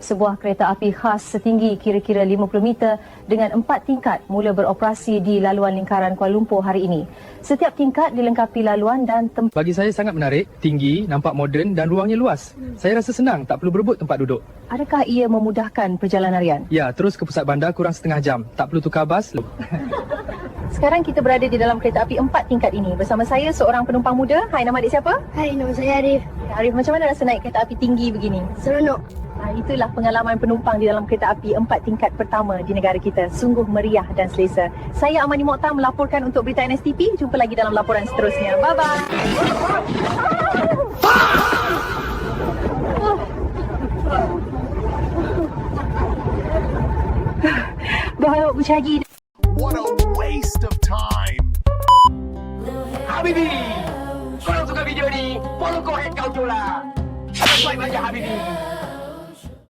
Sebuah kereta api khas setinggi kira-kira 50 meter dengan 4 tingkat mula beroperasi di laluan lingkaran Kuala Lumpur hari ini. Setiap tingkat dilengkapi laluan dan tempat. Bagi saya sangat menarik, tinggi, nampak moden dan ruangnya luas. Saya rasa senang, tak perlu berebut tempat duduk. Adakah ia memudahkan perjalanan harian? Ya, terus ke pusat bandar kurang setengah jam. Tak perlu tukar bas. Sekarang kita berada di dalam kereta api 4 tingkat ini. Bersama saya seorang penumpang muda. Hai, nama adik siapa? Hai, nama saya Arif. Arif, macam mana rasa naik kereta api tinggi begini? Seronok. Itulah pengalaman penumpang di dalam kereta api 4 tingkat pertama di negara kita. Sungguh meriah dan selesa. Saya Amani Mokhtar melaporkan untuk Berita NSTP. Jumpa lagi dalam laporan seterusnya. Bye-bye. Bahawa bercagi. What a waste of time. Habibi, kalau suka video ni, follow ko head kau tu lah. Subscribe aja Habibi.